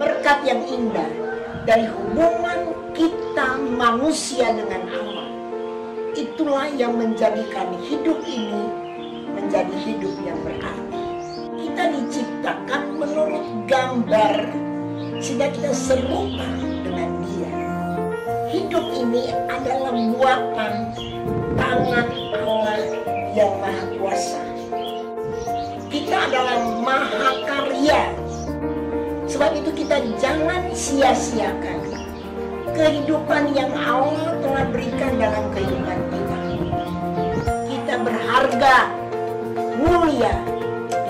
berkat yang indah dari hubungan kita manusia dengan Allah. Itulah yang menjadikan hidup ini menjadi hidup yang berarti. Kita diciptakan menurut gambar sehingga kita serupa dengan Dia. Hidup ini adalah buatan tangan Allah yang Maha Kuasa. Kita adalah mahakarya. Sebab itu kita jangan sia-siakan kehidupan yang Allah telah berikan dalam kehidupan kita. Kita berharga, mulia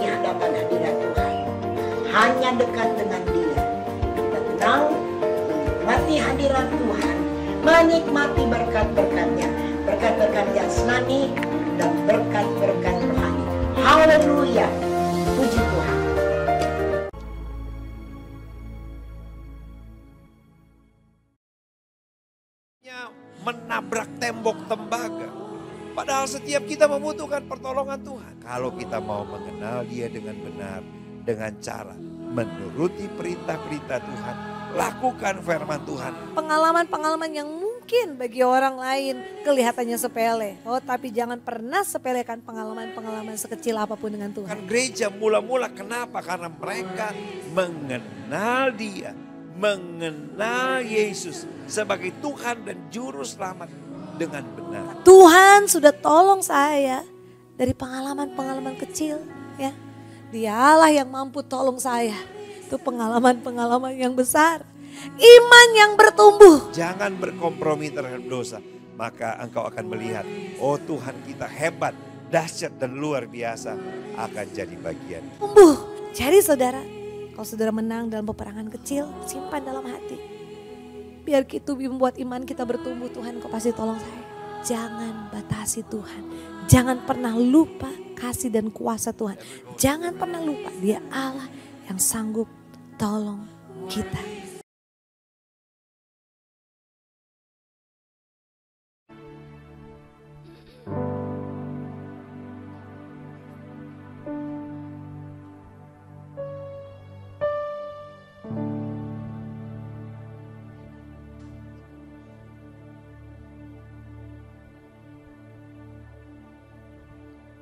di hadapan hadirat Tuhan. Hanya dekat dengan Dia. Kita tenang, menikmati hadirat Tuhan, menikmati berkat-berkatnya, berkat-berkat jasmani dan berkat-berkat rohani. Haleluya, puji Tuhan. Menabrak tembok tembaga. Padahal setiap kita membutuhkan pertolongan Tuhan. Kalau kita mau mengenal Dia dengan benar, dengan cara menuruti perintah-perintah Tuhan, lakukan firman Tuhan. Pengalaman-pengalaman yang mungkin bagi orang lain kelihatannya sepele. Oh, tapi jangan pernah sepelekan pengalaman-pengalaman sekecil apapun dengan Tuhan. Kan gereja mula-mula kenapa? Karena mereka mengenal Dia, mengenal Yesus sebagai Tuhan dan Juru Selamat dengan benar. Tuhan sudah tolong saya dari pengalaman-pengalaman kecil, ya. Dialah yang mampu tolong saya. Itu pengalaman-pengalaman yang besar. Iman yang bertumbuh. Jangan berkompromi terhadap dosa. Maka engkau akan melihat, oh Tuhan kita hebat, dahsyat dan luar biasa akan jadi bagian. Tumbuh. Jadi saudara, kalau saudara menang dalam peperangan kecil, simpan dalam hati. Biar itu membuat iman kita bertumbuh. Tuhan, kau pasti tolong saya. Jangan batasi Tuhan. Jangan pernah lupa kasih dan kuasa Tuhan. Jangan pernah lupa Dia Allah yang sanggup tolong kita.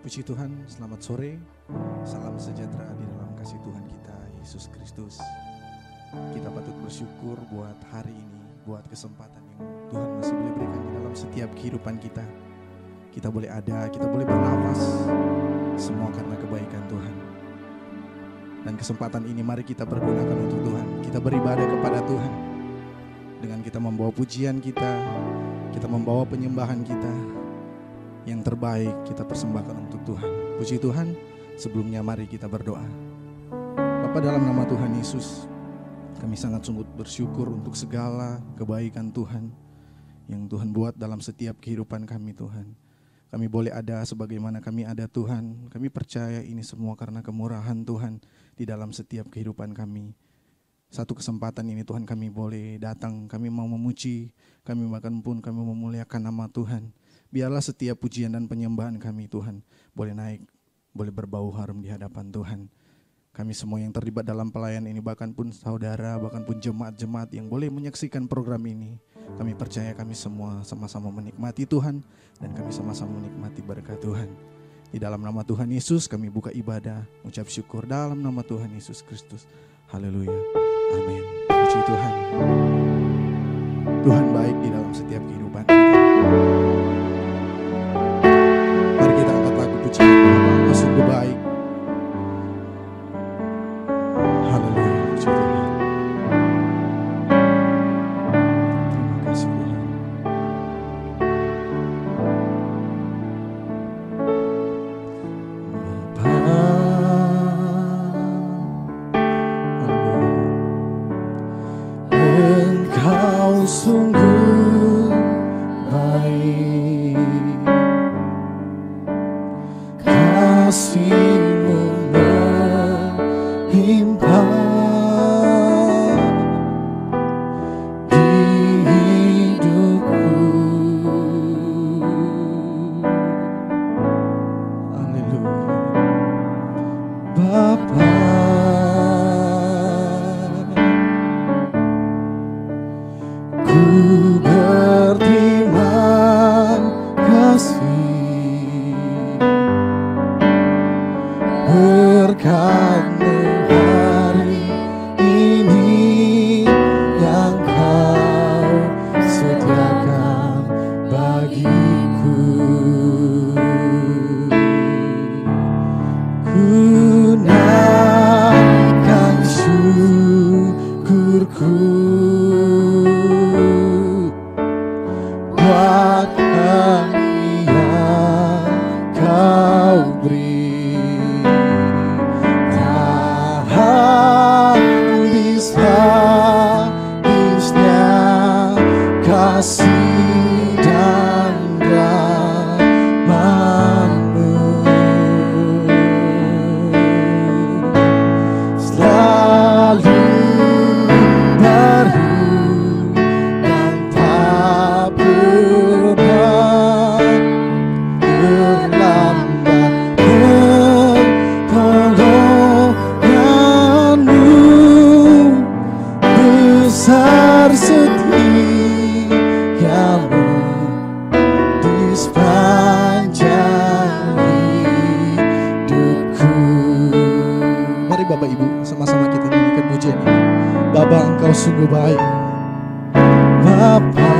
Puji Tuhan, selamat sore, salam sejahtera di dalam kasih Tuhan kita, Yesus Kristus. Kita patut bersyukur buat hari ini, buat kesempatan yang Tuhan masih boleh berikan di dalam setiap kehidupan kita. Kita boleh ada, kita boleh bernafas, semua karena kebaikan Tuhan. Dan kesempatan ini mari kita pergunakan untuk Tuhan, kita beribadah kepada Tuhan. Dengan kita membawa pujian kita membawa penyembahan kita. Yang terbaik kita persembahkan untuk Tuhan. Puji Tuhan, sebelumnya mari kita berdoa. Bapa, dalam nama Tuhan Yesus, kami sangat sungguh bersyukur untuk segala kebaikan Tuhan yang Tuhan buat dalam setiap kehidupan kami Tuhan. Kami boleh ada sebagaimana kami ada Tuhan. Kami percaya ini semua karena kemurahan Tuhan di dalam setiap kehidupan kami. Satu kesempatan ini Tuhan kami boleh datang, kami mau memuji, kami bahkan pun kami memuliakan nama Tuhan. Biarlah setiap pujian dan penyembahan kami Tuhan boleh naik, boleh berbau harum di hadapan Tuhan. Kami semua yang terlibat dalam pelayanan ini, bahkan pun saudara, bahkan pun jemaat-jemaat yang boleh menyaksikan program ini. Kami percaya kami semua sama-sama menikmati Tuhan dan kami sama-sama menikmati berkat Tuhan. Di dalam nama Tuhan Yesus kami buka ibadah, ucap syukur dalam nama Tuhan Yesus Kristus. Haleluya, amin. Puji Tuhan. Tuhan baik di dalam setiap kehidupan kita. Mari kita angkat lagu pujian Bapa sungguh baik. Haleluya, puji Tuhan. Terima kasih Tuhan. Bapa, Engkau sungguh baik. Kasih-Mu melimpah di hidupku. Haleluya. Bapa, Ku berterima kasih berkat-Mu hari ini yang Kau sediakan bagiku. Ku naikkan syukurku buat kami yang Kau beri. Tak habis-habisnya kasih dan rahmat-Mu. Selalu baru dan tak pernah terlambat pertolongan-Mu. Besar setiamu di sepanjang hidupku. Mari Bapak Ibu sama-sama kita nyanyikan pujian ini. Bapa, Engkau sungguh baik. Bapa,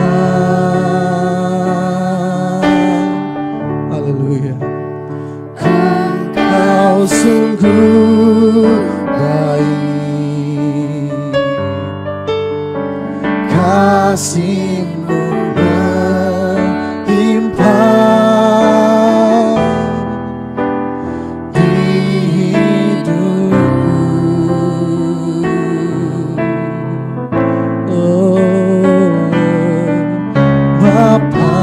haleluya. Engkau sungguh baik. Kasih-Mu melimpah di hidupku. Oh Bapa,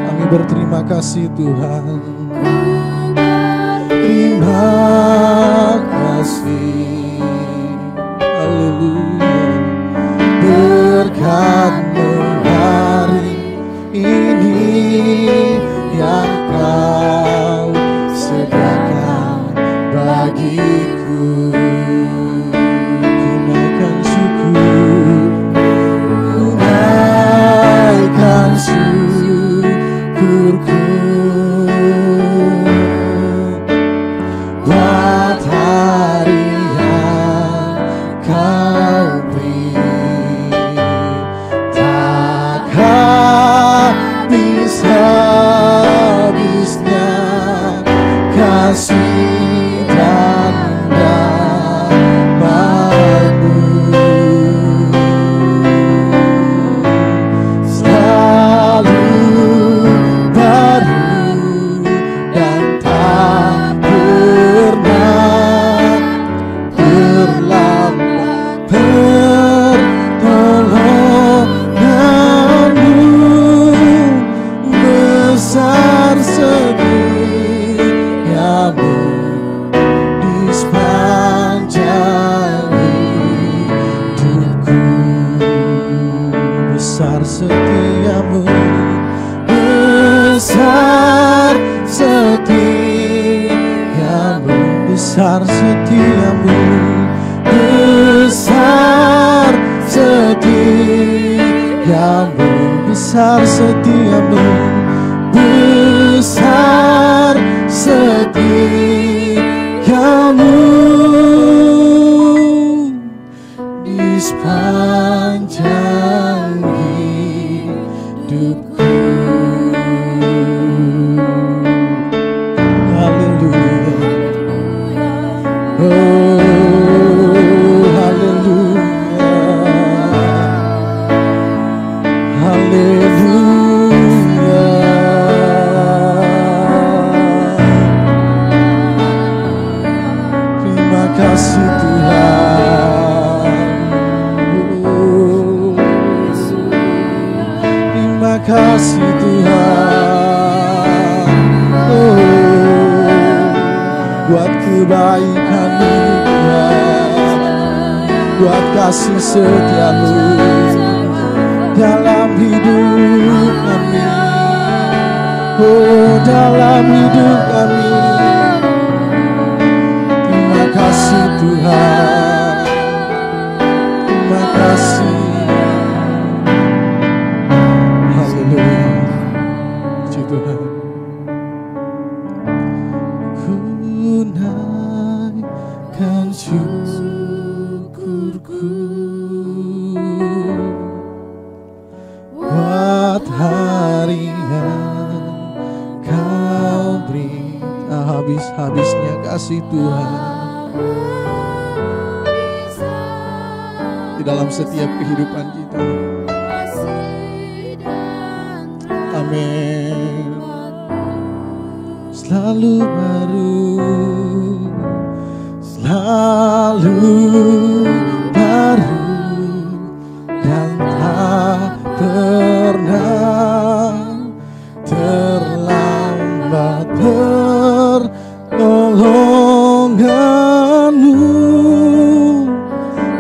kami berterima kasih Tuhan. Terima kasih, haleluya. Berkat-Mu hari ini yang Kau sediakan bagiku. Ku naikkan syukur, ku naikkan syukurku buat hari yang Kau beri. Tak habis-habisnya kasih dan rahmat-Mu. Selalu baru dan tak pernah terlambat pertolongan-Mu. Besar setiamu di sepanjang hidupku. Besar setiamu, besar setiamu, besar setiamu, besar setiamu, besar setiamu, besar setiamu di sepanjang hidupku. Haleluya. Oh, haleluya. Haleluya. Terima kasih Tuhan. Oh, terima kasih Tuhan. Oh, buat kebaikan-Mu Tuhan, buat kasih setia-Mu dalam hidup kami. Oh, dalam hidup kami. Terima kasih Tuhan. Terima kasih. buat hari yang Kau beri. Habis-habisnya kasih Tuhan di dalam setiap kehidupan kita. Amin. Selalu baru, selalu baru, dan tak pernah terlambat pertolonganmu.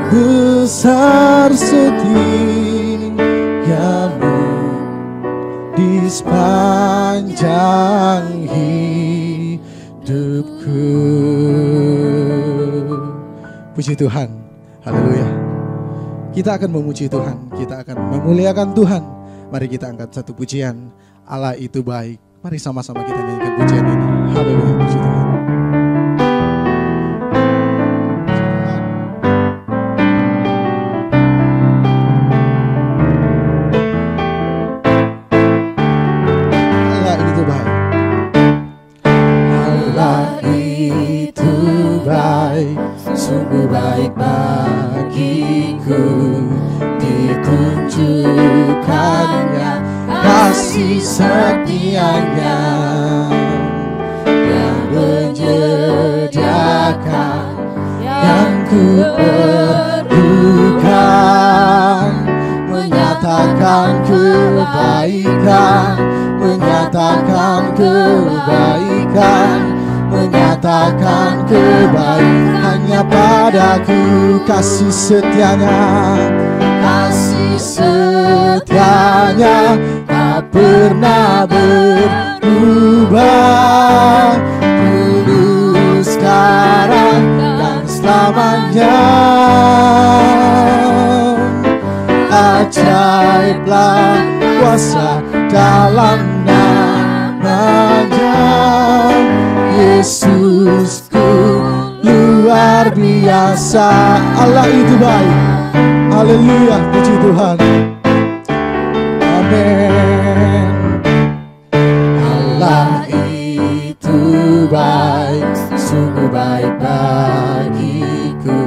Besar setiamu di sepanjang hidupku. Puji Tuhan, haleluya. Kita akan memuji Tuhan, kita akan memuliakan Tuhan. Mari kita angkat satu pujian, Allah itu baik. Mari sama-sama kita nyanyikan pujian ini. Haleluya, puji Tuhan. Sungguh baik bagiku, ditunjukkannya kasih setianya yang menyediakan yang ku perlukan, menyatakan kebaikan, menyatakan kebaikan, menyatakan kebaikan. Hanya padaku kasih setianya, kasih setianya tak pernah berubah, dulu sekarang dan selamanya. Ajaiblah kuasa dalam namanya, Yesusku luar biasa. Allah itu baik. Haleluya, puji Tuhan. Amin. Allah itu baik, sungguh baik bagiku,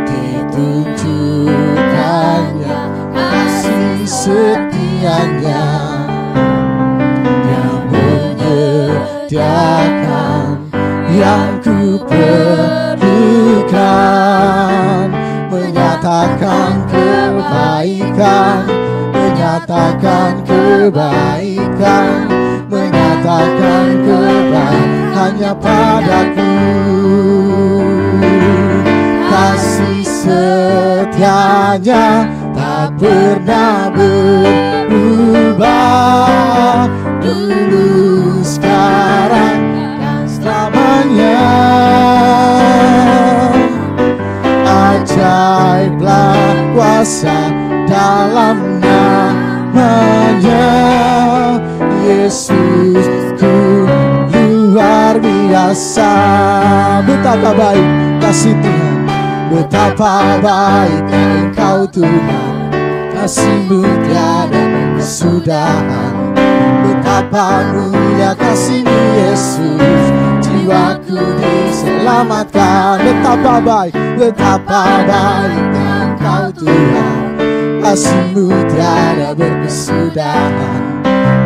ditunjukkannya kasih setianya yang menyediakan yang ku perlukan, menyatakan kebaikan, menyatakan kebaikan, menyatakan kebaikan. Hanya padaku kasih setianya tak pernah berubah, dulu sekarang selamanya. Ajaiblah kuasa dalam namanya, Yesusku luar biasa. Betapa baik kasih Tuhan, betapa baik Engkau Tuhan, kasih-Mu tiada kesudahan. Betapa mulia kasih-Mu Yesus, jiwaku diselamatkan. Betapa baik Engkau Tuhan, kasih-Mu tiada berkesudahan.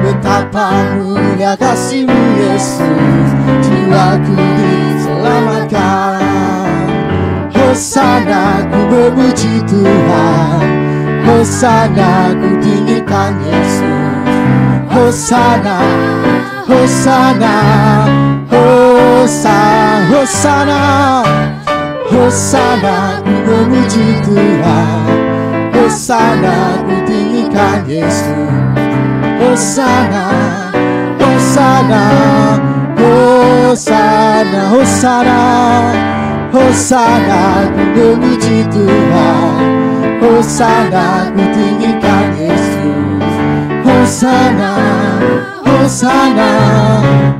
Betapa mulia kasih-Mu Yesus, jiwaku diselamatkan. Hosana ku memuji Tuhan, hosana ku tinggikan Yesus. Hosana, hosana, hosana, hosana ku memuji Tuhan, hosana ku tinggikan Yesus. Hosana, hosana, hosana, hosana, hosana ku memuji Tuhan, hosana ku tinggikan Yesus. Hosana, hosana,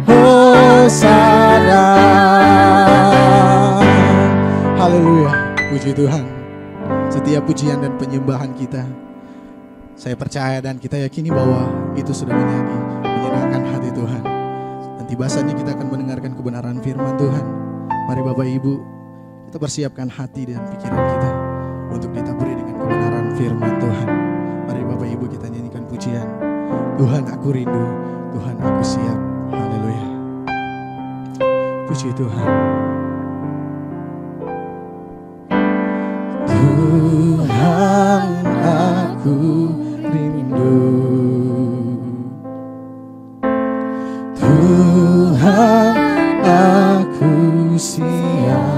hosana. Haleluya, puji Tuhan. Setiap pujian dan penyembahan kita, saya percaya dan kita yakini bahwa itu sudah menyenangkan hati Tuhan. Nanti bahasanya kita akan mendengarkan kebenaran firman Tuhan. Mari Bapak Ibu, kita persiapkan hati dan pikiran kita untuk ditaburi dengan kebenaran firman Tuhan. Mari Bapak Ibu kita nyanyikan pujian. Tuhan aku rindu, Tuhan aku siap. Haleluya. Puji Tuhan. Tuhan aku rindu, Tuhan aku siap,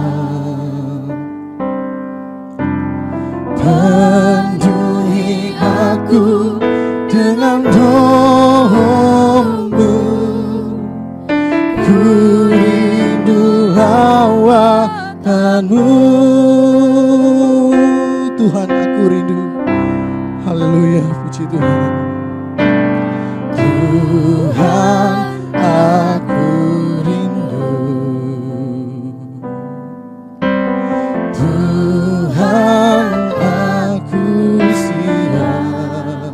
penuhi aku dengan doa-Mu, ku rindu lawatan-Mu. Tuhan aku rindu. Haleluya, puji Tuhan. Tuhan aku rindu, Tuhan aku siap,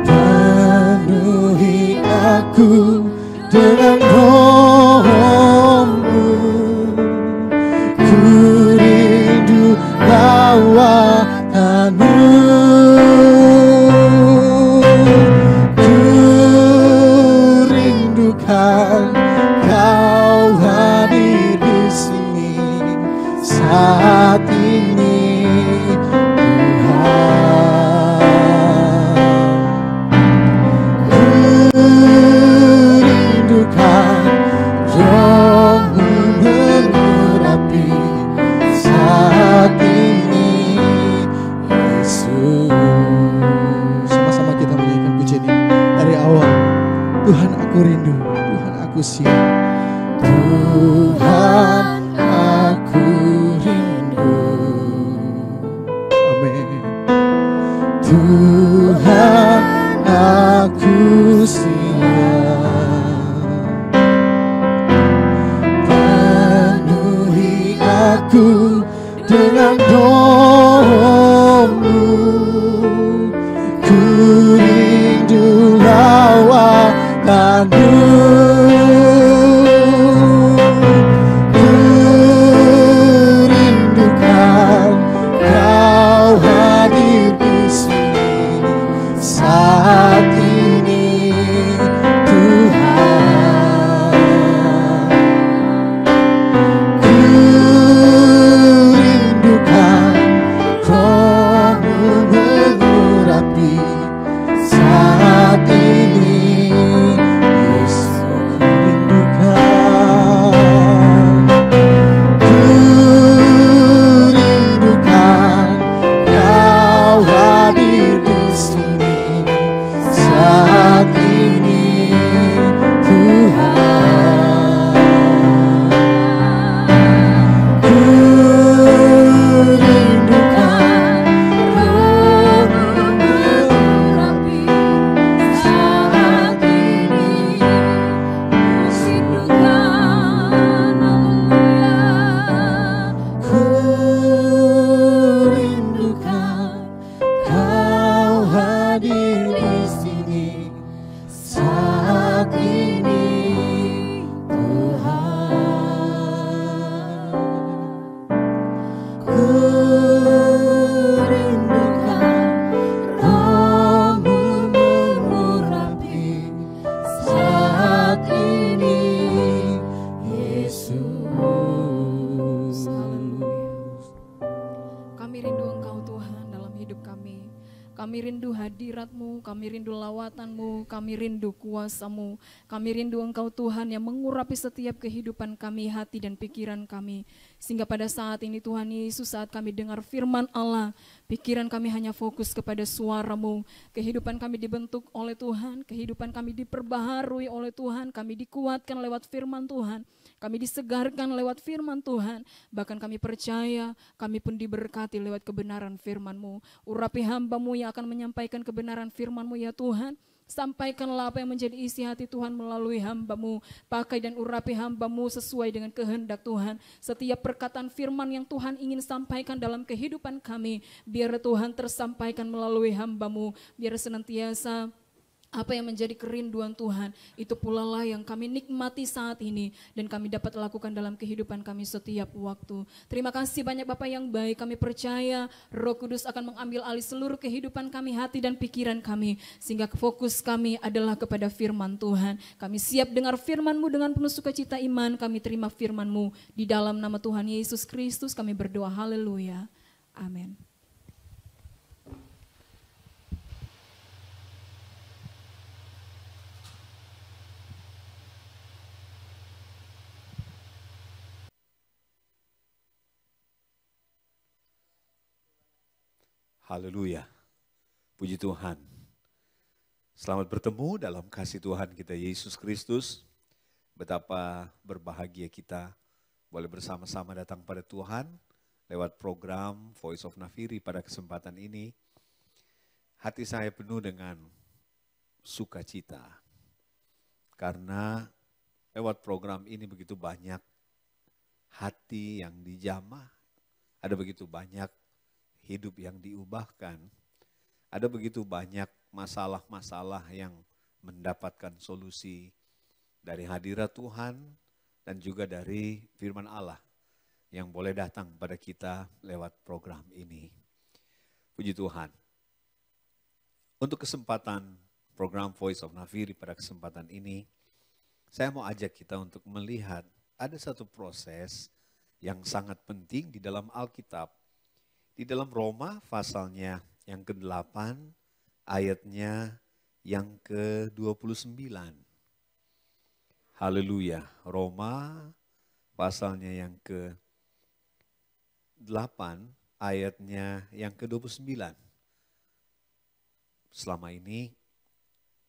penuhi aku dengan roh-Mu, ku rindu lawatan-Mu, ku rindukan Kau hadir di sini saat ini, Tuhan. Ku rindukan Roh-Mu mengurapi saat ini, Yesus. Sama-sama kita menyanyikan pujian ini dari awal. Tuhan aku rindu, Tuhan aku siap, Tuhan aku rindu. Amin. Tuhan aku siap, penuhi aku dengan doa-Mu, ku rindu lawatan-Mu, ku rindukan Kau hadir di sini saat ini, Tuhan. Ku rindukan Roh-Mu mengurapi saat ini, Yesus. Ku rindukan, ku rindukan Kau hadir di sini saat ini, Tuhan. Ku rindukan Roh-Mu mengurapi saat ini, ku rindukan Kau hadir di sini saat ini, Tuhan. Ku rindukan Roh-Mu mengurapi saat ini, Yesus. Kami rindu Engkau Tuhan dalam hidup kami. Kami rindu hadirat-Mu, kami rindu lawatan-Mu, kami rindu kuasa-Mu. Kami rindu Engkau Tuhan yang mengurapi setiap kehidupan kami, hati dan pikiran kami. Sehingga pada saat ini Tuhan Yesus, saat kami dengar firman Allah, pikiran kami hanya fokus kepada suara-Mu. Kehidupan kami dibentuk oleh Tuhan, kehidupan kami diperbaharui oleh Tuhan, kami dikuatkan lewat firman Tuhan. Kami disegarkan lewat firman Tuhan. Bahkan kami percaya, kami pun diberkati lewat kebenaran firman-Mu. Urapi hamba-Mu yang akan menyampaikan kebenaran firman-Mu ya Tuhan. Sampaikanlah apa yang menjadi isi hati Tuhan melalui hamba-Mu. Pakai dan urapi hamba-Mu sesuai dengan kehendak Tuhan. Setiap perkataan firman yang Tuhan ingin sampaikan dalam kehidupan kami, biar Tuhan tersampaikan melalui hamba-Mu. Biar senantiasa apa yang menjadi kerinduan Tuhan, itu pula lah yang kami nikmati saat ini dan kami dapat lakukan dalam kehidupan kami setiap waktu. Terima kasih banyak Bapak yang baik, kami percaya Roh Kudus akan mengambil alih seluruh kehidupan kami, hati dan pikiran kami, sehingga fokus kami adalah kepada firman Tuhan. Kami siap dengar firman-Mu dengan penuh sukacita iman, kami terima firman-Mu. Di dalam nama Tuhan Yesus Kristus kami berdoa, haleluya, amin. Haleluya, puji Tuhan. Selamat bertemu dalam kasih Tuhan kita Yesus Kristus. Betapa berbahagia kita boleh bersama-sama datang pada Tuhan lewat program Voice of Nafiri pada kesempatan ini. Hati saya penuh dengan sukacita karena lewat program ini begitu banyak hati yang dijamah, ada begitu banyak hidup yang diubahkan, ada begitu banyak masalah-masalah yang mendapatkan solusi dari hadirat Tuhan dan juga dari firman Allah yang boleh datang pada kita lewat program ini. Puji Tuhan. Untuk kesempatan program Voice of Nafiri pada kesempatan ini, saya mau ajak kita untuk melihat ada satu proses yang sangat penting di dalam Alkitab. Di dalam Roma pasalnya yang ke-8, ayatnya yang ke-29. Haleluya, Roma pasalnya yang ke-8, ayatnya yang ke-29. Selama ini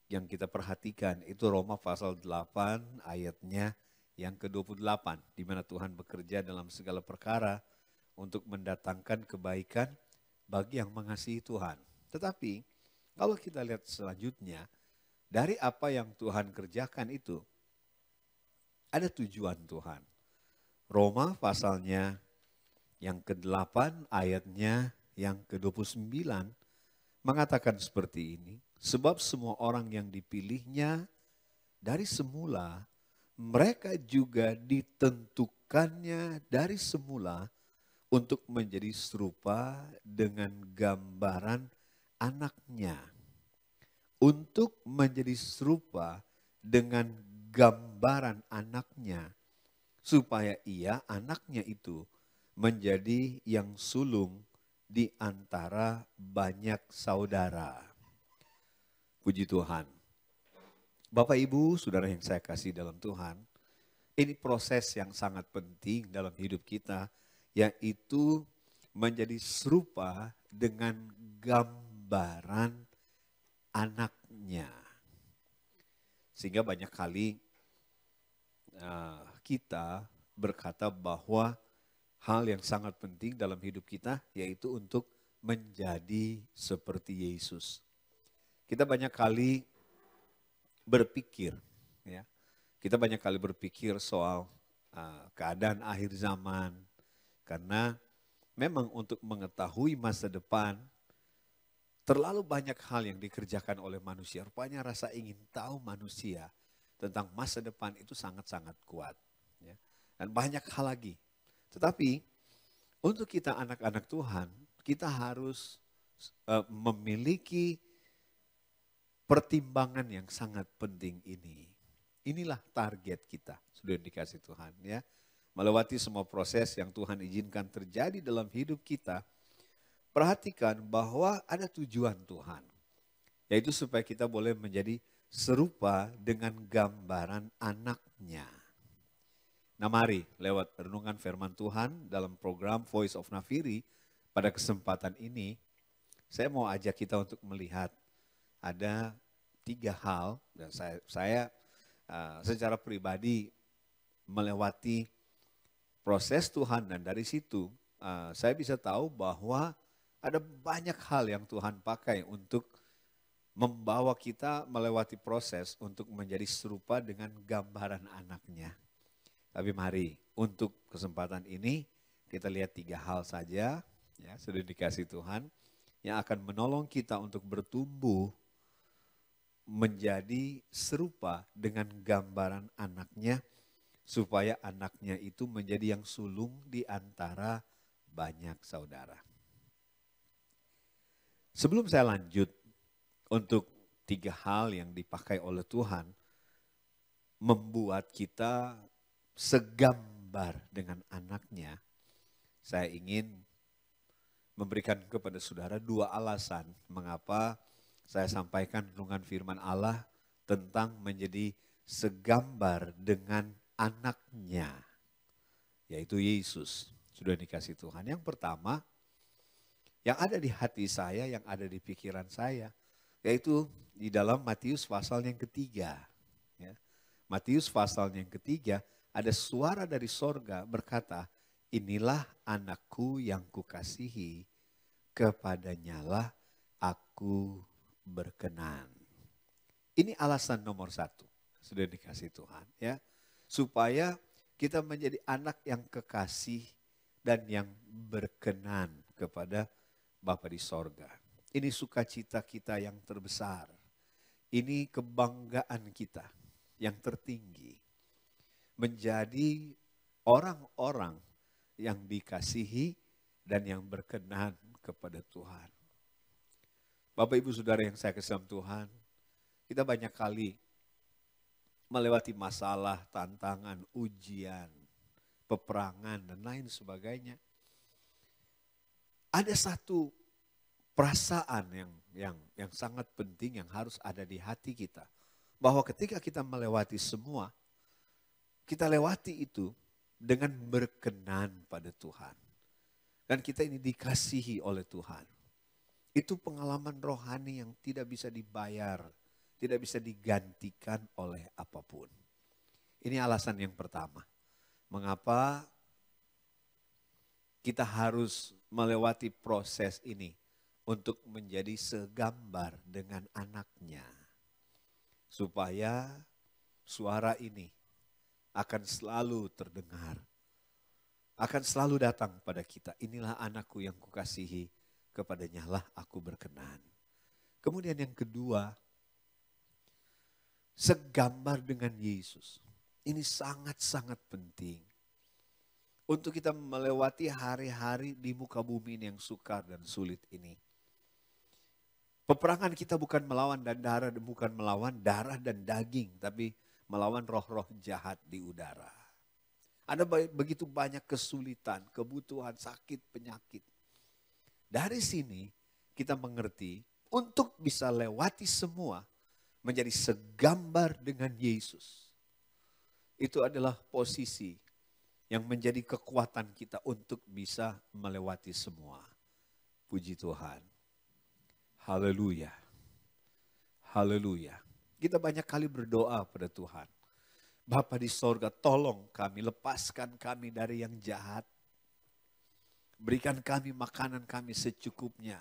yang kita perhatikan itu Roma pasal 8 ayatnya yang ke-28. Di mana Tuhan bekerja dalam segala perkara untuk mendatangkan kebaikan bagi yang mengasihi Tuhan. Tetapi kalau kita lihat selanjutnya, dari apa yang Tuhan kerjakan itu, ada tujuan Tuhan. Roma pasalnya yang ke-8 ayatnya yang ke-29 mengatakan seperti ini. Sebab semua orang yang dipilihnya dari semula, mereka juga ditentukannya dari semula untuk menjadi serupa dengan gambaran anaknya. Untuk menjadi serupa dengan gambaran anaknya. Supaya ia, anaknya itu, menjadi yang sulung di antara banyak saudara. Puji Tuhan. Bapak Ibu, saudara yang saya kasih dalam Tuhan, ini proses yang sangat penting dalam hidup kita, yaitu menjadi serupa dengan gambaran anaknya. Sehingga banyak kali kita berkata bahwa hal yang sangat penting dalam hidup kita yaitu untuk menjadi seperti Yesus. Kita banyak kali berpikir, ya, kita banyak kali berpikir soal keadaan akhir zaman. Karena memang untuk mengetahui masa depan, terlalu banyak hal yang dikerjakan oleh manusia. Rupanya rasa ingin tahu manusia tentang masa depan itu sangat-sangat kuat. Ya. Dan banyak hal lagi. Tetapi untuk kita anak-anak Tuhan, kita harus memiliki pertimbangan yang sangat penting ini. Inilah target kita, sudah dikasih Tuhan, ya. Melewati semua proses yang Tuhan izinkan terjadi dalam hidup kita, perhatikan bahwa ada tujuan Tuhan. Yaitu supaya kita boleh menjadi serupa dengan gambaran anaknya. Nah mari lewat renungan firman Tuhan dalam program Voice of Nafiri pada kesempatan ini, saya mau ajak kita untuk melihat ada 3 hal. Dan saya secara pribadi melewati proses Tuhan dan dari situ saya bisa tahu bahwa ada banyak hal yang Tuhan pakai untuk membawa kita melewati proses untuk menjadi serupa dengan gambaran anaknya. Tapi mari untuk kesempatan ini kita lihat 3 hal saja, ya, sudah dikasih Tuhan, yang akan menolong kita untuk bertumbuh menjadi serupa dengan gambaran anaknya, supaya anaknya itu menjadi yang sulung di antara banyak saudara. Sebelum saya lanjut untuk 3 hal yang dipakai oleh Tuhan, membuat kita segambar dengan anaknya, saya ingin memberikan kepada saudara 2 alasan mengapa saya sampaikan renungan firman Allah tentang menjadi segambar dengan anaknya, yaitu Yesus. Sudah dikasih Tuhan. Yang pertama, yang ada di hati saya, yang ada di pikiran saya, yaitu di dalam Matius pasal yang ketiga. Ya. Matius pasal yang ketiga, ada suara dari sorga berkata, inilah anakku yang kukasihi, kepadanyalah aku berkenan. Ini alasan nomor 1, sudah dikasih Tuhan, ya, supaya kita menjadi anak yang kekasih dan yang berkenan kepada Bapa di sorga. Ini sukacita kita yang terbesar. Ini kebanggaan kita yang tertinggi. Menjadi orang-orang yang dikasihi dan yang berkenan kepada Tuhan. Bapak Ibu Saudara yang saya kasih dalam Tuhan, kita banyak kali melewati masalah, tantangan, ujian, peperangan dan lain sebagainya. Ada satu perasaan yang sangat penting yang harus ada di hati kita. Bahwa ketika kita melewati semua, kita lewati itu dengan berkenan pada Tuhan. Dan kita ini dikasihi oleh Tuhan. Itu pengalaman rohani yang tidak bisa dibayar, tidak bisa digantikan oleh apapun. Ini alasan yang pertama. Mengapa kita harus melewati proses ini untuk menjadi segambar dengan anaknya. Supaya suara ini akan selalu terdengar. Akan selalu datang pada kita. Inilah anakku yang kukasihi, kepadanya lah aku berkenan. Kemudian yang kedua, segambar dengan Yesus. Ini sangat-sangat penting. Untuk kita melewati hari-hari di muka bumi ini yang sukar dan sulit ini. Peperangan kita bukan melawan darah dan daging, tapi melawan roh-roh jahat di udara. Ada begitu banyak kesulitan, kebutuhan, sakit, penyakit. Dari sini kita mengerti untuk bisa lewati semua menjadi segambar dengan Yesus. Itu adalah posisi yang menjadi kekuatan kita untuk bisa melewati semua. Puji Tuhan. Haleluya. Haleluya. Kita banyak kali berdoa pada Tuhan. Bapa di sorga, tolong kami, lepaskan kami dari yang jahat. Berikan kami makanan kami secukupnya.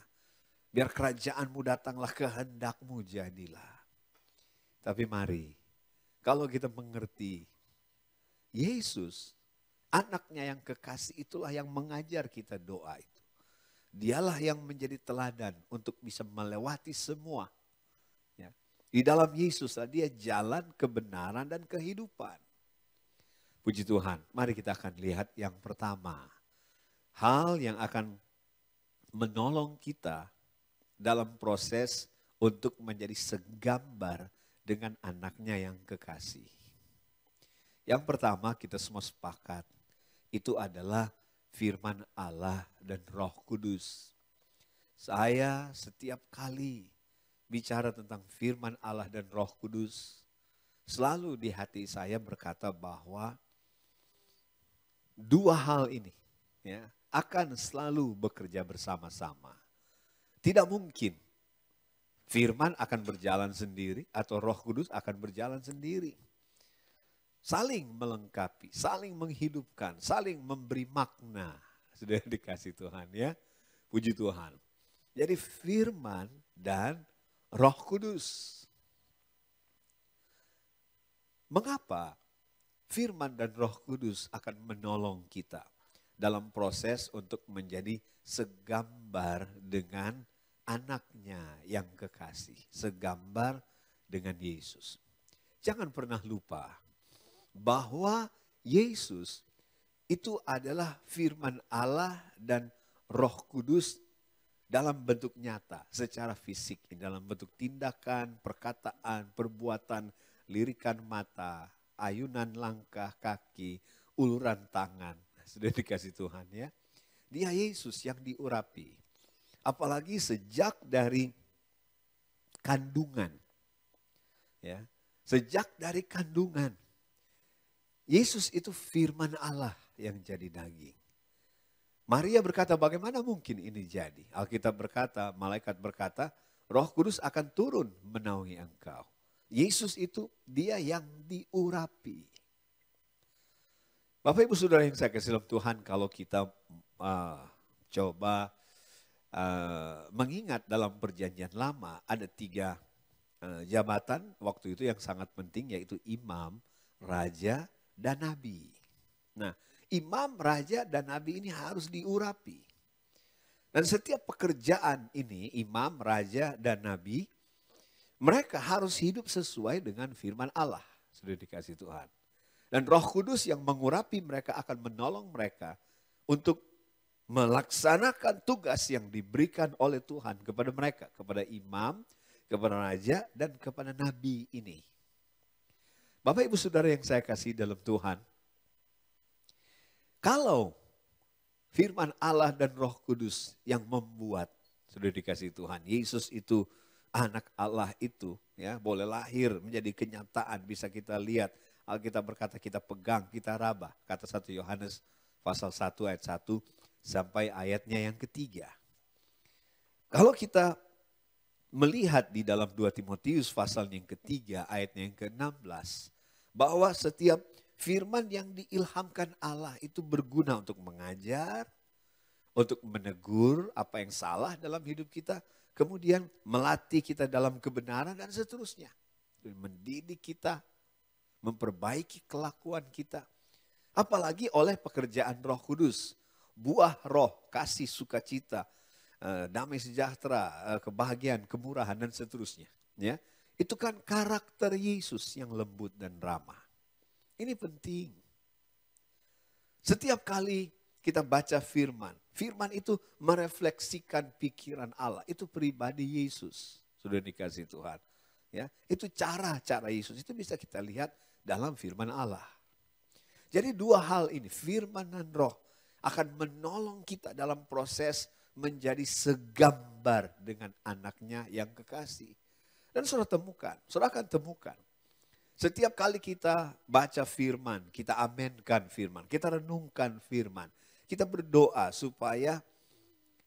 Biar kerajaan-Mu datanglah, kehendak-Mu jadilah. Tapi mari, kalau kita mengerti, Yesus, anaknya yang kekasih, itulah yang mengajar kita doa itu. Dialah yang menjadi teladan untuk bisa melewati semua. Ya. Di dalam Yesuslah dia jalan kebenaran dan kehidupan. Puji Tuhan, mari kita akan lihat yang pertama. Hal yang akan menolong kita dalam proses untuk menjadi segambar dengan anaknya yang kekasih. Yang pertama kita semua sepakat, itu adalah firman Allah dan Roh Kudus. Saya setiap kali bicara tentang firman Allah dan Roh Kudus, selalu di hati saya berkata bahwa dua hal ini ya, akan selalu bekerja bersama-sama. Tidak mungkin firman akan berjalan sendiri atau Roh Kudus akan berjalan sendiri. Saling melengkapi, saling menghidupkan, saling memberi makna. Sudah dikasih Tuhan ya. Puji Tuhan. Jadi firman dan Roh Kudus. Mengapa firman dan Roh Kudus akan menolong kita dalam proses untuk menjadi segambar dengan anaknya yang kekasih, segambar dengan Yesus. Jangan pernah lupa bahwa Yesus itu adalah firman Allah dan Roh Kudus dalam bentuk nyata, secara fisik, dalam bentuk tindakan, perkataan, perbuatan, lirikan mata, ayunan langkah kaki, uluran tangan. Sudah dikasih Tuhan ya. Dia Yesus yang diurapi. Apalagi sejak dari kandungan. Ya, sejak dari kandungan. Yesus itu firman Allah yang jadi daging. Maria berkata, bagaimana mungkin ini jadi? Alkitab berkata, malaikat berkata, Roh Kudus akan turun menaungi engkau. Yesus itu dia yang diurapi. Bapak Ibu Saudara yang saya kasih dalam Tuhan, kalau kita coba mengingat dalam perjanjian lama, ada 3 jabatan waktu itu yang sangat penting, yaitu imam, raja, dan nabi. Nah, imam, raja, dan nabi ini harus diurapi. Dan setiap pekerjaan ini, imam, raja, dan nabi, mereka harus hidup sesuai dengan firman Allah. Sudah dikasih Tuhan. Dan Roh Kudus yang mengurapi mereka akan menolong mereka untuk melaksanakan tugas yang diberikan oleh Tuhan kepada mereka. Kepada imam, kepada raja, dan kepada nabi ini. Bapak Ibu Saudara yang saya kasih dalam Tuhan, kalau firman Allah dan Roh Kudus yang membuat, sudah dikasih Tuhan, Yesus itu anak Allah itu ya boleh lahir menjadi kenyataan, bisa kita lihat. Alkitab berkata kita pegang, kita raba. Kata 1 Yohanes pasal 1 ayat 1 sampai ayatnya yang ketiga. Kalau kita melihat di dalam 2 Timotius pasal yang ketiga ayatnya yang ke-16. Bahwa setiap firman yang diilhamkan Allah itu berguna untuk mengajar, untuk menegur apa yang salah dalam hidup kita, kemudian melatih kita dalam kebenaran dan seterusnya. Mendidik kita, memperbaiki kelakuan kita. Apalagi oleh pekerjaan Roh Kudus. Buah roh, kasih, sukacita, damai sejahtera, kebahagiaan, kemurahan dan seterusnya. Ya, itu kan karakter Yesus yang lembut dan ramah. Ini penting. Setiap kali kita baca firman, firman itu merefleksikan pikiran Allah. Itu pribadi Yesus, sudah dikasih Tuhan. Ya, itu cara-cara Yesus, itu bisa kita lihat dalam firman Allah. Jadi 2 hal ini, firman dan roh, akan menolong kita dalam proses menjadi segambar dengan anaknya yang kekasih. Dan saudara akan temukan. Setiap kali kita baca firman, kita amenkan firman, kita renungkan firman, kita berdoa supaya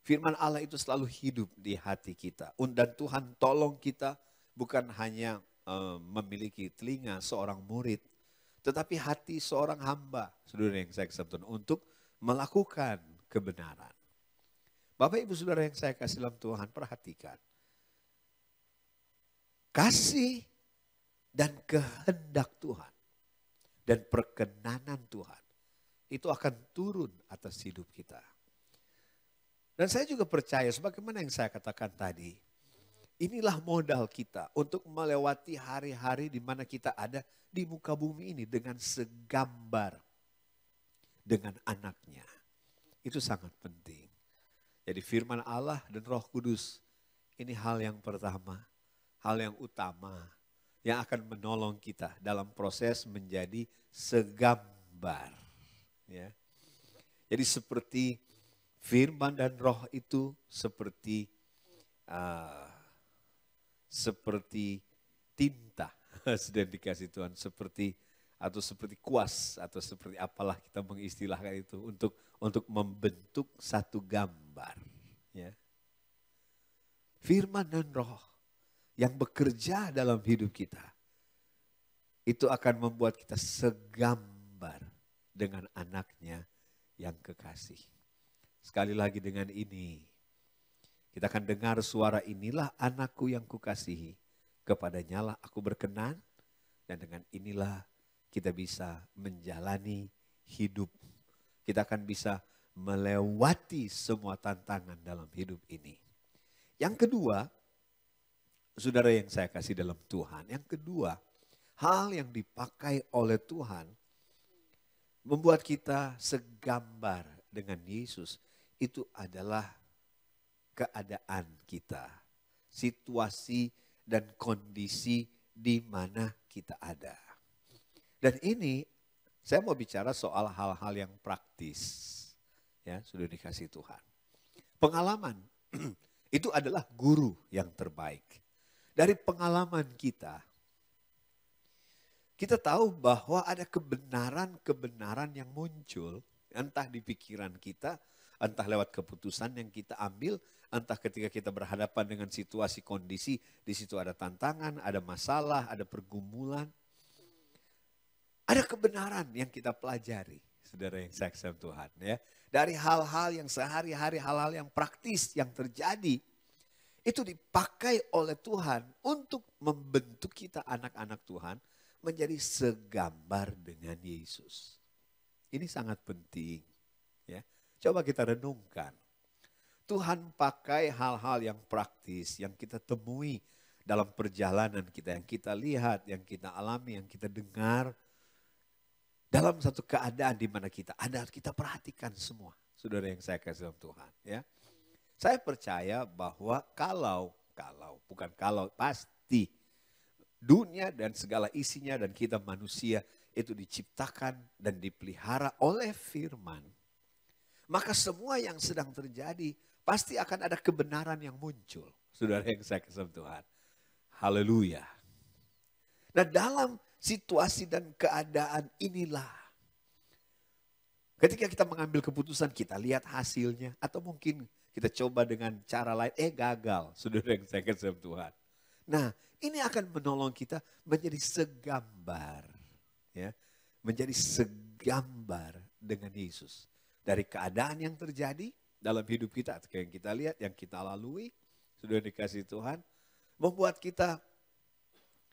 firman Allah itu selalu hidup di hati kita. Dan Tuhan tolong kita bukan hanya memiliki telinga seorang murid, tetapi hati seorang hamba, saudara yang saya kesempatan, untuk melakukan kebenaran. Bapak Ibu Saudara yang saya kasih dalam Tuhan, perhatikan. Kasih dan kehendak Tuhan dan perkenanan Tuhan itu akan turun atas hidup kita. Dan saya juga percaya sebagaimana yang saya katakan tadi, inilah modal kita untuk melewati hari-hari di mana kita ada di muka bumi ini dengan segambar dengan anaknya. Itu sangat penting. Jadi firman Allah dan Roh Kudus ini hal yang pertama, hal yang utama yang akan menolong kita dalam proses menjadi segambar. Ya. Jadi seperti firman dan roh itu seperti tinta sudah dikasih Tuhan, seperti kuas atau seperti apalah kita mengistilahkan itu untuk membentuk satu gambar. Ya. Firman dan roh yang bekerja dalam hidup kita itu akan membuat kita segambar dengan anaknya yang kekasih. Sekali lagi dengan ini Kita akan dengar suara, inilah anakku yang kukasihi, kepadanya lah aku berkenan. Dan dengan inilah kita bisa menjalani hidup. Kita akan bisa melewati semua tantangan dalam hidup ini. Yang kedua, saudara yang saya kasih dalam Tuhan. Yang kedua, hal yang dipakai oleh Tuhan membuat kita segambar dengan Yesus. Itu adalah keadaan kita, situasi dan kondisi di mana kita ada. Dan ini saya mau bicara soal hal-hal yang praktis. Ya, sudah dikasih Tuhan. Pengalaman itu adalah guru yang terbaik. Dari pengalaman kita tahu bahwa ada kebenaran-kebenaran yang muncul, entah di pikiran kita, entah lewat keputusan yang kita ambil, entah ketika kita berhadapan dengan situasi kondisi, di situ ada tantangan, ada masalah, ada pergumulan. Ada kebenaran yang kita pelajari, saudara yang saya kasih Tuhan. Ya. Dari hal-hal yang sehari-hari, hal-hal yang praktis yang terjadi, itu dipakai oleh Tuhan untuk membentuk kita anak-anak Tuhan menjadi segambar dengan Yesus. Ini sangat penting. Ya. Coba kita renungkan. Tuhan pakai hal-hal yang praktis, yang kita temui dalam perjalanan kita, yang kita lihat, yang kita alami, yang kita dengar. Dalam satu keadaan di mana kita ada, kita perhatikan semua. Saudara yang saya kasih dalam Tuhan. Ya. Saya percaya bahwa pasti dunia dan segala isinya dan kita manusia itu diciptakan dan dipelihara oleh firman. Maka semua yang sedang terjadi pasti akan ada kebenaran yang muncul. Saudara yang saya kasih Tuhan. Haleluya. Nah dalam situasi dan keadaan inilah, ketika kita mengambil keputusan, kita lihat hasilnya. Atau mungkin kita coba dengan cara lain, gagal. Saudara yang saya kasih Tuhan. Nah ini akan menolong kita menjadi segambar. Ya, menjadi segambar dengan Yesus. Dari keadaan yang terjadi dalam hidup kita, yang kita lihat, yang kita lalui, sudah dikasih Tuhan, membuat kita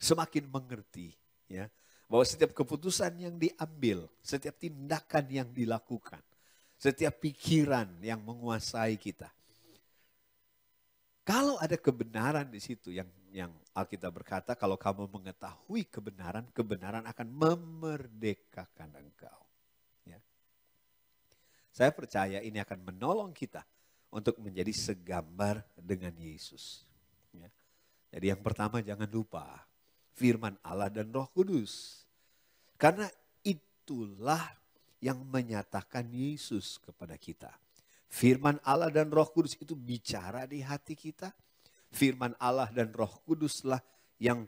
semakin mengerti. Ya, bahwa setiap keputusan yang diambil, setiap tindakan yang dilakukan, setiap pikiran yang menguasai kita. Kalau ada kebenaran di situ yang Alkitab berkata, kalau kamu mengetahui kebenaran, kebenaran akan memerdekakan engkau. Ya. Saya percaya ini akan menolong kita untuk menjadi segambar dengan Yesus. Ya. Jadi yang pertama jangan lupa firman Allah dan Roh Kudus. Karena itulah yang menyatakan Yesus kepada kita. Firman Allah dan Roh Kudus itu bicara di hati kita. Firman Allah dan Roh Kuduslah yang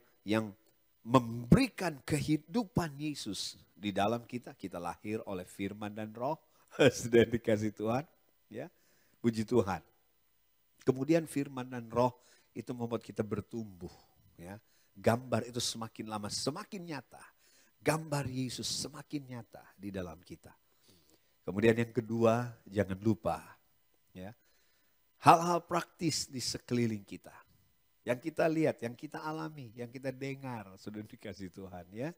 memberikan kehidupan Yesus di dalam kita. Kita lahir oleh firman dan roh. Sudah dikasih Tuhan. Ya, puji Tuhan. Kemudian firman dan roh itu membuat kita bertumbuh. Ya. Gambar itu semakin lama semakin nyata. Gambar Yesus semakin nyata di dalam kita. Kemudian yang kedua, jangan lupa. Ya, hal-hal praktis di sekeliling kita. Yang kita lihat, yang kita alami, yang kita dengar. Sudah dikasih Tuhan. Ya,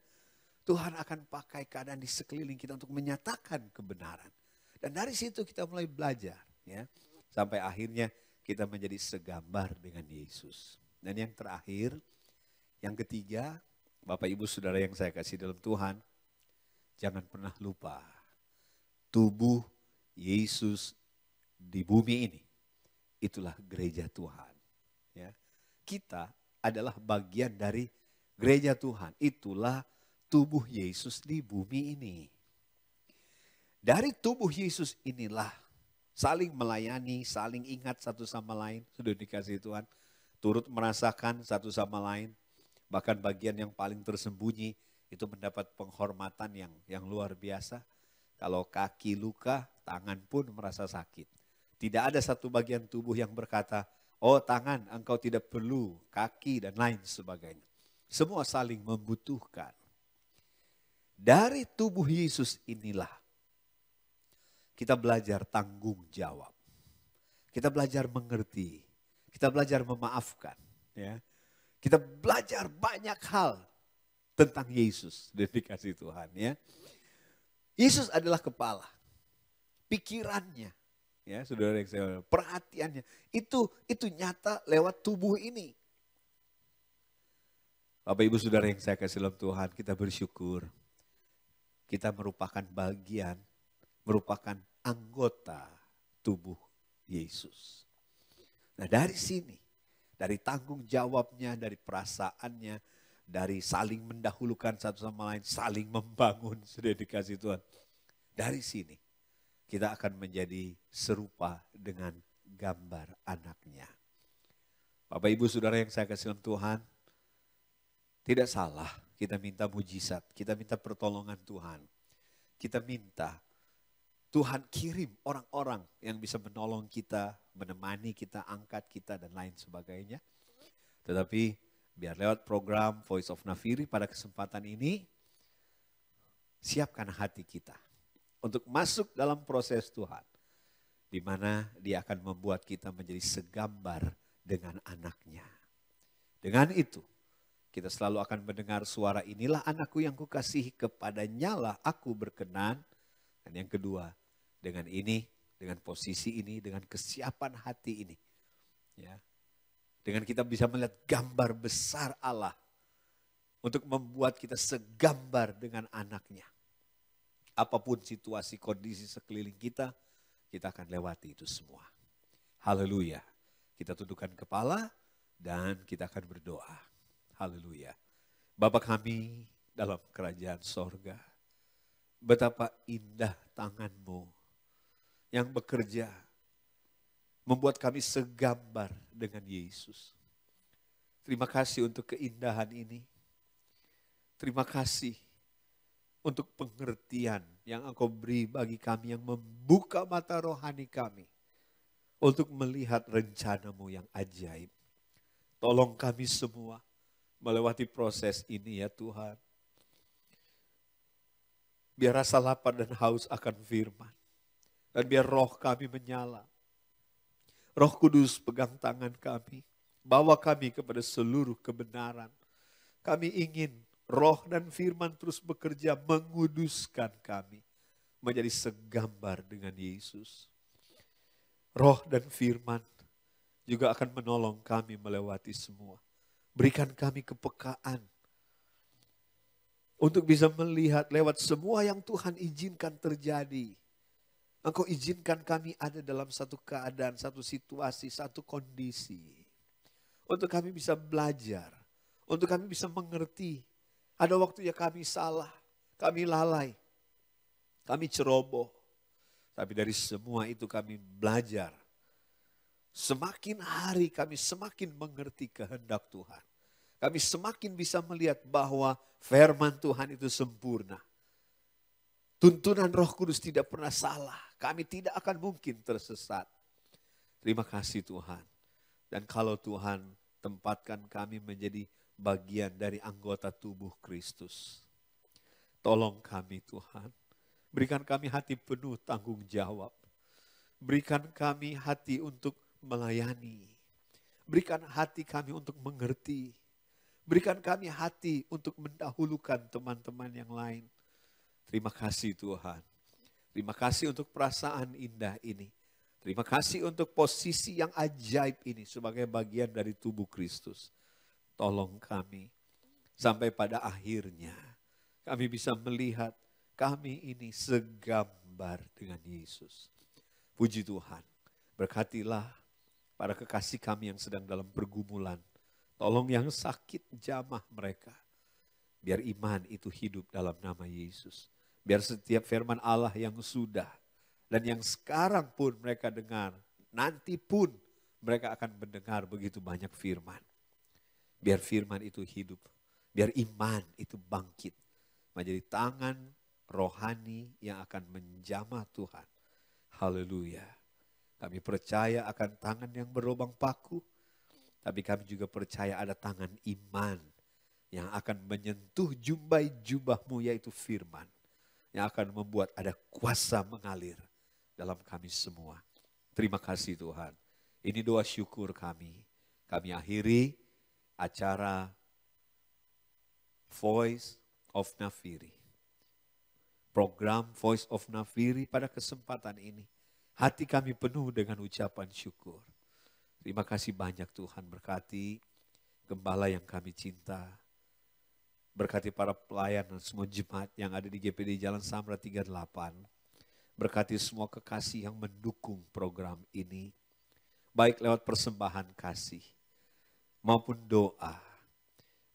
Tuhan akan pakai keadaan di sekeliling kita untuk menyatakan kebenaran. Dan dari situ kita mulai belajar. Ya, sampai akhirnya kita menjadi segambar dengan Yesus. Dan yang terakhir, yang ketiga, Bapak Ibu Saudara yang saya kasih dalam Tuhan, jangan pernah lupa tubuh Yesus di bumi ini. Itulah gereja Tuhan. Ya. Kita adalah bagian dari gereja Tuhan. Itulah tubuh Yesus di bumi ini. Dari tubuh Yesus inilah saling melayani, saling ingat satu sama lain. Sudah dikasih Tuhan. Turut merasakan satu sama lain. Bahkan bagian yang paling tersembunyi itu mendapat penghormatan yang luar biasa. Kalau kaki luka, tangan pun merasa sakit. Tidak ada satu bagian tubuh yang berkata, oh tangan engkau tidak perlu, kaki dan lain sebagainya. Semua saling membutuhkan. Dari tubuh Yesus inilah kita belajar tanggung jawab. Kita belajar mengerti kita belajar memaafkan. Ya. Kita belajar banyak hal tentang Yesus dan dikasih Tuhan. Ya. Yesus adalah kepala, pikirannya, ya saudara yang saya perhatiannya itu nyata lewat tubuh ini. Bapak Ibu Saudara yang saya kasih dalam Tuhan, kita bersyukur. Kita merupakan bagian, merupakan anggota tubuh Yesus. Nah dari sini, dari tanggung jawabnya, dari perasaannya, dari saling mendahulukan satu sama lain, saling membangun, sudah dikasih Tuhan. Dari sini, kita akan menjadi serupa dengan gambar anaknya. Bapak Ibu Saudara yang saya kasih dalam Tuhan, tidak salah kita minta mujizat, kita minta pertolongan Tuhan. Kita minta Tuhan kirim orang-orang yang bisa menolong kita, menemani kita, angkat kita dan lain sebagainya. Tetapi biar lewat program Voice of Nafiri pada kesempatan ini, siapkan hati kita untuk masuk dalam proses Tuhan. Di mana Dia akan membuat kita menjadi segambar dengan anaknya. Dengan itu, kita selalu akan mendengar suara, inilah anakku yang kukasihi, kepadanya lah aku berkenan. Dan yang kedua, dengan ini, dengan posisi ini, dengan kesiapan hati ini. Ya, dengan kita bisa melihat gambar besar Allah untuk membuat kita segambar dengan anaknya. Apapun situasi, kondisi sekeliling kita akan lewati itu semua. Haleluya. Kita tundukkan kepala dan kita akan berdoa. Haleluya. Bapa kami dalam kerajaan sorga, betapa indah tangan-Mu yang bekerja, membuat kami segambar dengan Yesus. Terima kasih untuk keindahan ini. Terima kasih untuk pengertian yang Engkau beri bagi kami, yang membuka mata rohani kami untuk melihat rencana-Mu yang ajaib. Tolong kami semua melewati proses ini ya Tuhan. Biar rasa lapar dan haus akan firman. Dan biar roh kami menyala. Roh Kudus pegang tangan kami. Bawa kami kepada seluruh kebenaran. Kami ingin roh dan firman terus bekerja menguduskan kami. Menjadi segambar dengan Yesus. Roh dan firman juga akan menolong kami melewati semua. Berikan kami kepekaan untuk bisa melihat lewat semua yang Tuhan izinkan terjadi. Engkau izinkan kami ada dalam satu keadaan, satu situasi, satu kondisi. Untuk kami bisa belajar, untuk kami bisa mengerti. Ada waktu ya kami salah, kami lalai, kami ceroboh. Tapi dari semua itu kami belajar. Semakin hari kami semakin mengerti kehendak Tuhan. Kami semakin bisa melihat bahwa firman Tuhan itu sempurna. Tuntunan Roh Kudus tidak pernah salah. Kami tidak akan mungkin tersesat. Terima kasih Tuhan. Dan kalau Tuhan tempatkan kami menjadi bagian dari anggota tubuh Kristus. Tolong kami Tuhan. Berikan kami hati penuh tanggung jawab. Berikan kami hati untuk melayani. Berikan hati kami untuk mengerti. Berikan kami hati untuk mendahulukan teman-teman yang lain. Terima kasih Tuhan. Terima kasih untuk perasaan indah ini. Terima kasih untuk posisi yang ajaib ini sebagai bagian dari tubuh Kristus. Tolong kami sampai pada akhirnya kami bisa melihat kami ini segambar dengan Yesus. Puji Tuhan. Berkatilah para kekasih kami yang sedang dalam pergumulan. Tolong yang sakit jamah mereka. Biar iman itu hidup dalam nama Yesus. Biar setiap firman Allah yang sudah dan yang sekarang pun mereka dengar. Nanti pun mereka akan mendengar begitu banyak firman. Biar firman itu hidup. Biar iman itu bangkit. Menjadi tangan rohani yang akan menjamah Tuhan. Haleluya. Kami percaya akan tangan yang berlubang paku. Tapi kami juga percaya ada tangan iman yang akan menyentuh jumbai jubahmu yaitu firman. Yang akan membuat ada kuasa mengalir dalam kami semua. Terima kasih Tuhan. Ini doa syukur kami. kami akhiri acara Voice of Nafiri. Program Voice of Nafiri pada kesempatan ini. Hati kami penuh dengan ucapan syukur. Terima kasih banyak Tuhan, berkati gembala yang kami cinta. Berkati para pelayan dan semua jemaat yang ada di GPD Jalan Samra 38. Berkati semua kekasih yang mendukung program ini. Baik lewat persembahan kasih, maupun doa,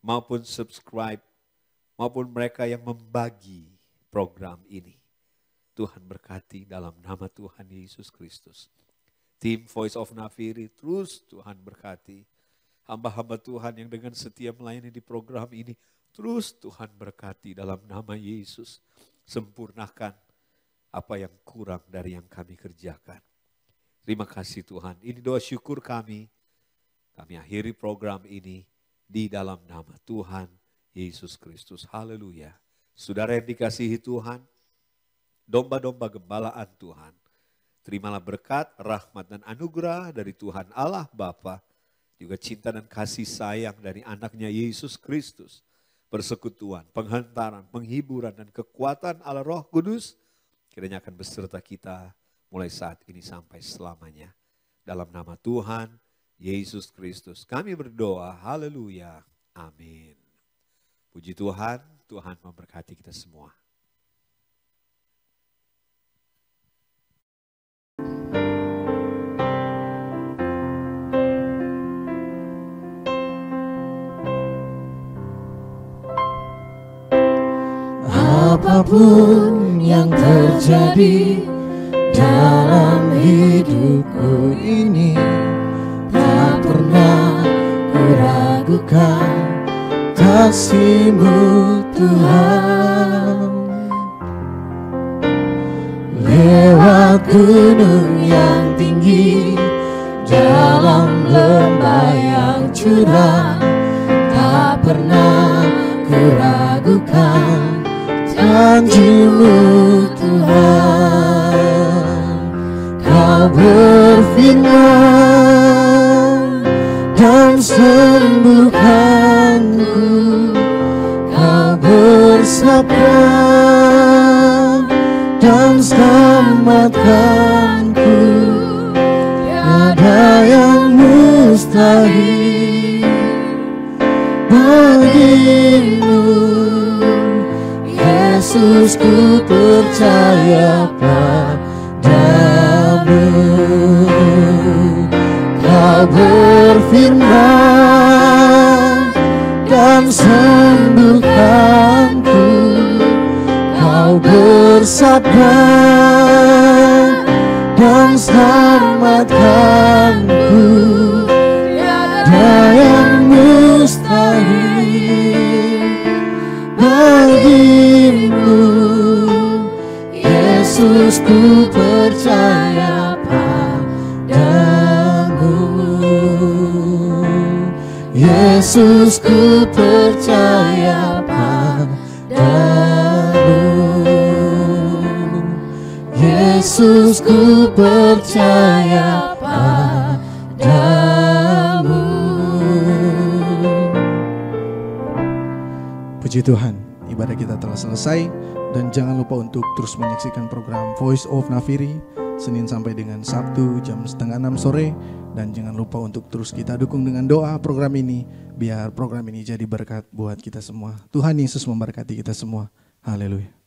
maupun subscribe, maupun mereka yang membagi program ini. Tuhan berkati dalam nama Tuhan Yesus Kristus. Tim Voice of Nafiri terus Tuhan berkati. Hamba-hamba Tuhan yang dengan setia melayani di program ini, terus Tuhan berkati dalam nama Yesus. Sempurnakan apa yang kurang dari yang kami kerjakan. Terima kasih Tuhan. Ini doa syukur kami. Kami akhiri program ini di dalam nama Tuhan Yesus Kristus. Haleluya. Saudara yang dikasihi Tuhan, domba-domba gembalaan Tuhan, terimalah berkat, rahmat dan anugerah dari Tuhan Allah Bapa, juga cinta dan kasih sayang dari anaknya Yesus Kristus, persekutuan, penghantaran, penghiburan dan kekuatan Allah Roh Kudus, kiranya akan beserta kita mulai saat ini sampai selamanya. Dalam nama Tuhan Yesus Kristus kami berdoa, haleluya, amin. Puji Tuhan, Tuhan memberkati kita semua. Apapun yang terjadi dalam hidupku ini, tak pernah kuragukan kasih-Mu Tuhan. Lewat gunung yang tinggi, dalam lembah yang curam, tak pernah kuragukan janji-Mu Tuhan. Kau berfirman dan sembuhkanku, Kau bersabda dan selamatkanku. Tiada yang mustahil bagimu, Yesus, ku percaya padamu. Kau berfirman dan sembuhkanku, Kau bersabda dan selamatkanku. Tiada yang mustahil bagimu, Yesus, ku percaya padamu. Yesus, ku percaya padamu. Yesus, ku percaya padamu. Puji Tuhan, ibadah kita telah selesai. Dan jangan lupa untuk terus menyaksikan program Voice of Nafiri Senin sampai dengan Sabtu jam 5:30 sore. Dan jangan lupa untuk terus kita dukung dengan doa program ini, biar program ini jadi berkat buat kita semua. Tuhan Yesus memberkati kita semua. Haleluya.